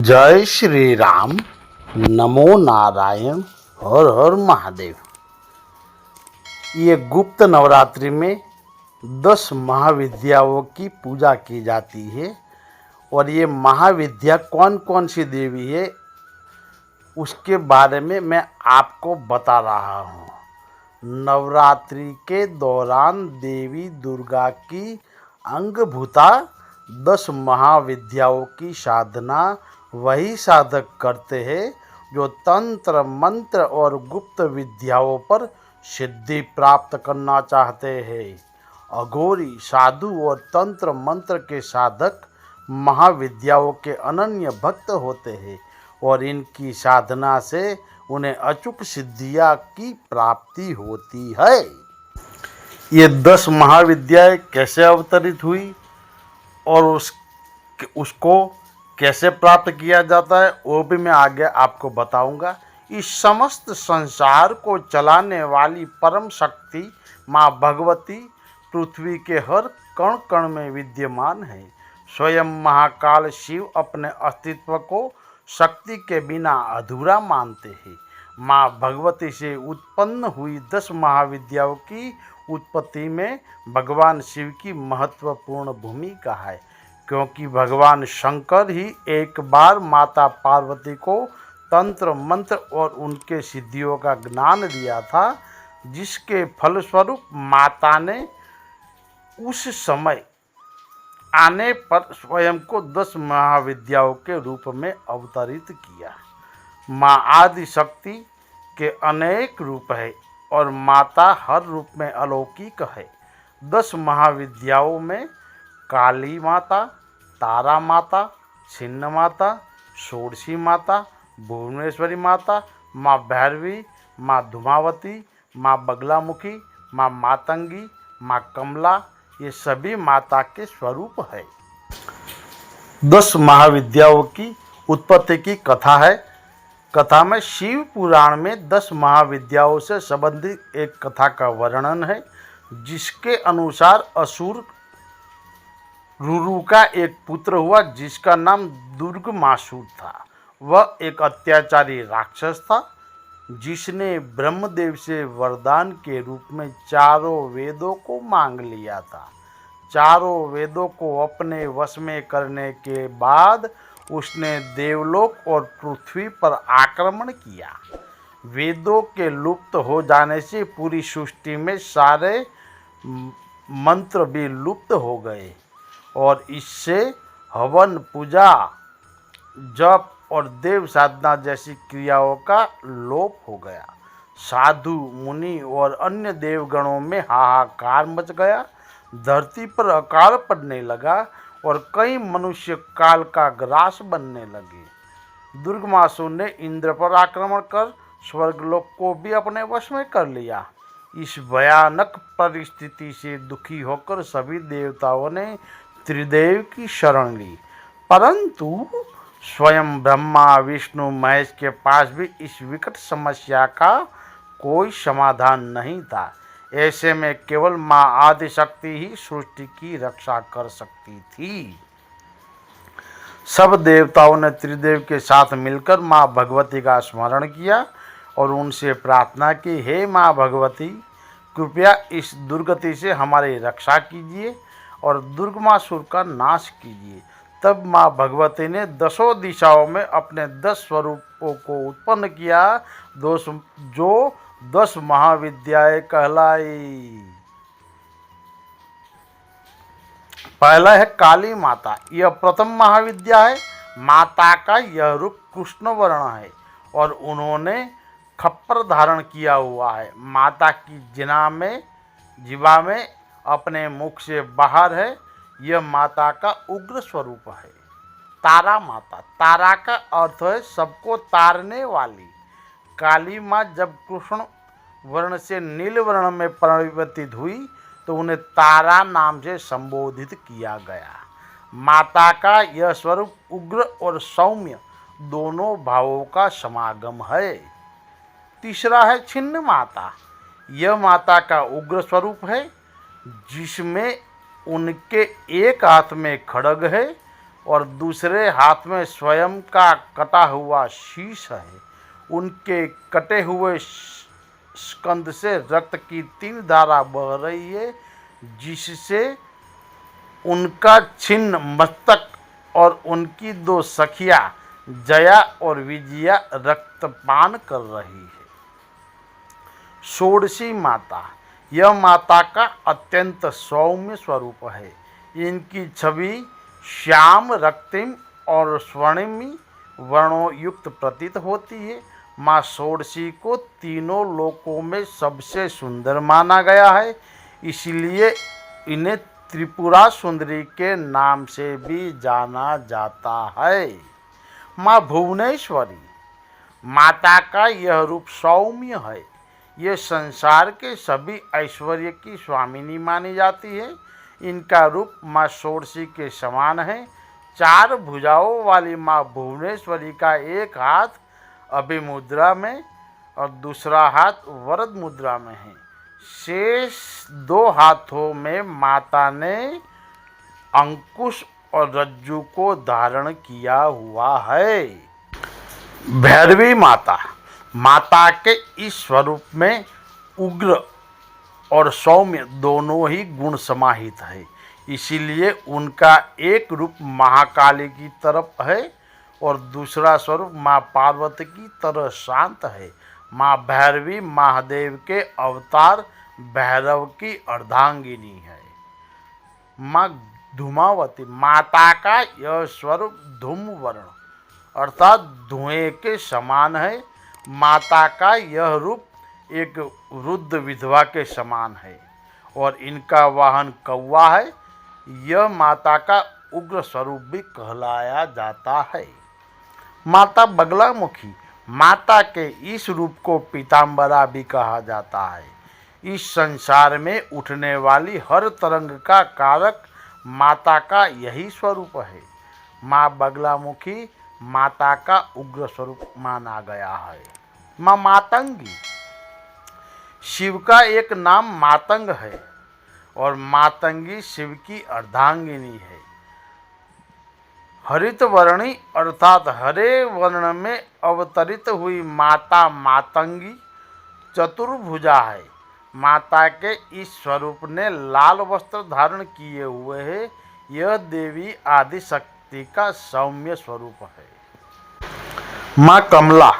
जय श्री राम। नमो नारायण। हर हर महादेव। ये गुप्त नवरात्रि में 10 महाविद्याओं की पूजा की जाती है और ये महाविद्या कौन कौन सी देवी है उसके बारे में मैं आपको बता रहा हूँ। नवरात्रि के दौरान देवी दुर्गा की अंगभूता 10 महाविद्याओं की साधना वही साधक करते हैं जो तंत्र मंत्र और गुप्त विद्याओं पर सिद्धि प्राप्त करना चाहते हैं। अघोरी, साधु और तंत्र मंत्र के साधक महाविद्याओं के अनन्य भक्त होते हैं और इनकी साधना से उन्हें अचूक सिद्धियां की प्राप्ति होती है। ये 10 महाविद्याएं कैसे अवतरित हुई और उसको कैसे प्राप्त किया जाता है वो भी मैं आगे आपको बताऊंगा। इस समस्त संसार को चलाने वाली परम शक्ति माँ भगवती पृथ्वी के हर कण कण में विद्यमान है। स्वयं महाकाल शिव अपने अस्तित्व को शक्ति के बिना अधूरा मानते हैं। माँ भगवती से उत्पन्न हुई 10 महाविद्याओं की उत्पत्ति में भगवान शिव की महत्वपूर्ण भूमिका है, क्योंकि भगवान शंकर ही एक बार माता पार्वती को तंत्र मंत्र और उनके सिद्धियों का ज्ञान दिया था, जिसके फलस्वरूप माता ने उस समय आने पर स्वयं को 10 महाविद्याओं के रूप में अवतरित किया। माँ आदि शक्ति के अनेक रूप है और माता हर रूप में अलौकिक है। 10 महाविद्याओं में काली माता, तारा माता, छिन्न माता, षोडशी माता, भुवनेश्वरी माता, माँ भैरवी, माँ धूमावती, माँ बगलामुखी, माँ मातंगी, माँ कमला, ये सभी माता के स्वरूप है। 10 महाविद्याओं की उत्पत्ति की कथा है। कथा में शिव पुराण में 10 महाविद्याओं से संबंधित एक कथा का वर्णन है, जिसके अनुसार असुर रुरु का एक पुत्र हुआ जिसका नाम दुर्गमासुर था। वह एक अत्याचारी राक्षस था जिसने ब्रह्मदेव से वरदान के रूप में चारों वेदों को मांग लिया था। चारों वेदों को अपने वश में करने के बाद उसने देवलोक और पृथ्वी पर आक्रमण किया। वेदों के लुप्त हो जाने से पूरी सृष्टि में सारे मंत्र भी लुप्त हो गए और इससे हवन, पूजा, जप और देव साधना जैसी क्रियाओं का लोप हो गया। साधु, मुनि और अन्य देवगणों में हाहाकार मच गया। धरती पर अकाल पड़ने लगा और कई मनुष्य काल का ग्रास बनने लगे। दुर्गमासुर ने इंद्र पर आक्रमण कर स्वर्गलोक को भी अपने वश में कर लिया। इस भयानक परिस्थिति से दुखी होकर सभी देवताओं ने त्रिदेव की शरण ली, परंतु स्वयं ब्रह्मा, विष्णु, महेश के पास भी इस विकट समस्या का कोई समाधान नहीं था। ऐसे में केवल माँ आदिशक्ति ही सृष्टि की रक्षा कर सकती थी। सब देवताओं ने त्रिदेव के साथ मिलकर माँ भगवती का स्मरण किया और उनसे प्रार्थना की, हे माँ भगवती, कृपया इस दुर्गति से हमारी रक्षा कीजिए और दुर्गमासुर का नाश कीजिए। तब माँ भगवती ने 10 दिशाओं में अपने 10 स्वरूपों को उत्पन्न किया, जो 10 महाविद्याएं कहलाई। पहला है काली माता। यह प्रथम महाविद्या है। माता का यह रूप कृष्ण वर्ण है और उन्होंने खप्पर धारण किया हुआ है। माता की जीवा में अपने मुख से बाहर है। यह माता का उग्र स्वरूप है। तारा माता। तारा का अर्थ है सबको तारने वाली। काली माँ जब कृष्ण वर्ण से नील वर्ण में परिवर्तित हुई तो उन्हें तारा नाम से संबोधित किया गया। माता का यह स्वरूप उग्र और सौम्य दोनों भावों का समागम है। तीसरा है छिन्न माता। यह माता का उग्र स्वरूप है, जिसमें उनके एक हाथ में खड्ग है और दूसरे हाथ में स्वयं का कटा हुआ शीश है। उनके कटे हुए स्कंद से रक्त की 3 धारा बह रही है, जिससे उनका छिन्न मस्तक और उनकी 2 सखियां जया और विजया रक्तपान कर रही है। षोडशी माता, यह माता का अत्यंत सौम्य स्वरूप है। इनकी छवि श्याम, रक्तिम और स्वर्णिमी वर्णों युक्त प्रतीत होती है। माँ षोडशी को तीनों लोकों में सबसे सुंदर माना गया है, इसलिए इन्हें त्रिपुरा सुंदरी के नाम से भी जाना जाता है। माँ भुवनेश्वरी, माता का यह रूप सौम्य है। ये संसार के सभी ऐश्वर्य की स्वामिनी मानी जाती है। इनका रूप माँ षोडशी के समान है। 4 भुजाओं वाली माँ भुवनेश्वरी का एक हाथ अभिमुद्रा में और दूसरा हाथ वरद मुद्रा में है। शेष 2 हाथों में माता ने अंकुश और रज्जु को धारण किया हुआ है। भैरवी माता, माता के इस स्वरूप में उग्र और सौम्य दोनों ही गुण समाहित है, इसीलिए उनका एक रूप महाकाली की तरफ है और दूसरा स्वरूप माँ पार्वती की तरह शांत है। माँ भैरवी महादेव के अवतार भैरव की अर्धांगिनी है। माँ धूमावती, माता का यह स्वरूप धूम वर्ण अर्थात धुएं के समान है। माता का यह रूप एक वृद्ध विधवा के समान है और इनका वाहन कौवा है। यह माता का उग्र स्वरूप भी कहलाया जाता है। माता बगलामुखी, माता के इस रूप को पीताम्बरा भी कहा जाता है। इस संसार में उठने वाली हर तरंग का कारक माता का यही स्वरूप है। माँ बगलामुखी माता का उग्र स्वरूप माना गया है। माँ मातंगी, शिव का एक नाम मातंग है और मातंगी शिव की अर्धांगिनी है। हरित वर्णी अर्थात हरे वर्ण में अवतरित हुई माता मातंगी चतुर्भुजा है। माता के इस स्वरूप ने लाल वस्त्र धारण किए हुए है। यह देवी आदि शक्ति का सौम्य स्वरूप है। माँ कमला,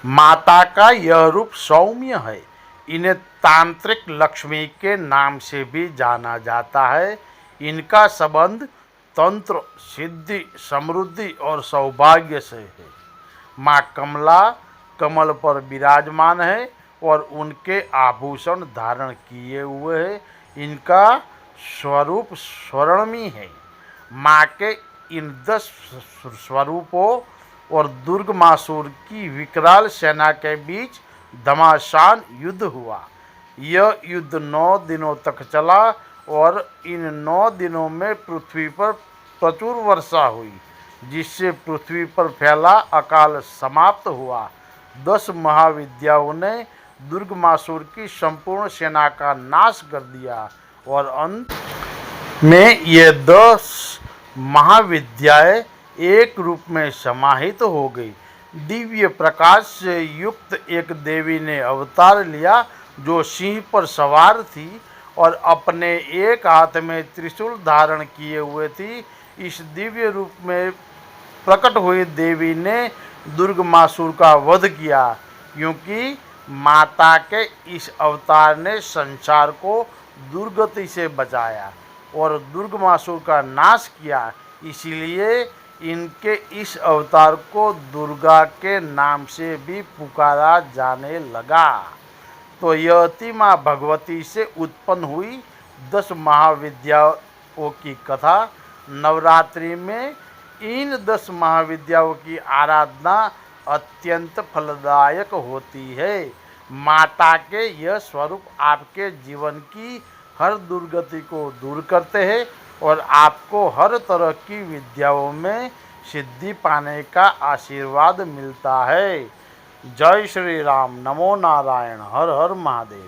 माता का यह रूप सौम्य है। इन्हें तांत्रिक लक्ष्मी के नाम से भी जाना जाता है। इनका संबंध तंत्र, सिद्धि, समृद्धि और सौभाग्य से है। माँ कमला कमल पर विराजमान है और उनके आभूषण धारण किए हुए हैं। इनका स्वरूप स्वर्णमयी है। माँ के इन 10 स्वरूपों और दुर्गमासुर की विकराल सेना के बीच घमासान युद्ध हुआ। यह युद्ध 9 दिनों तक चला और इन 9 दिनों में पृथ्वी पर प्रचुर वर्षा हुई, जिससे पृथ्वी पर फैला अकाल समाप्त हुआ। 10 महाविद्याओं ने दुर्गमासुर की संपूर्ण सेना का नाश कर दिया और अंत में ये 10 महाविद्याएं एक रूप में समाहित हो गई। दिव्य प्रकाश से युक्त एक देवी ने अवतार लिया जो सिंह पर सवार थी और अपने एक हाथ में त्रिशूल धारण किए हुए थी। इस दिव्य रूप में प्रकट हुई देवी ने दुर्गमासुर का वध किया, क्योंकि माता के इस अवतार ने संसार को दुर्गति से बचाया और दुर्गमासुर का नाश किया। इसलिए इनके इस अवतार को दुर्गा के नाम से भी पुकारा जाने लगा। तो यह थी माँ भगवती से उत्पन्न हुई 10 महाविद्याओं की कथा। नवरात्रि में इन 10 महाविद्याओं की आराधना अत्यंत फलदायक होती है। माता के यह स्वरूप आपके जीवन की हर दुर्गति को दूर करते हैं और आपको हर तरह की विद्याओं में सिद्धि पाने का आशीर्वाद मिलता है। जय श्री राम, नमो नारायण, हर हर महादेव।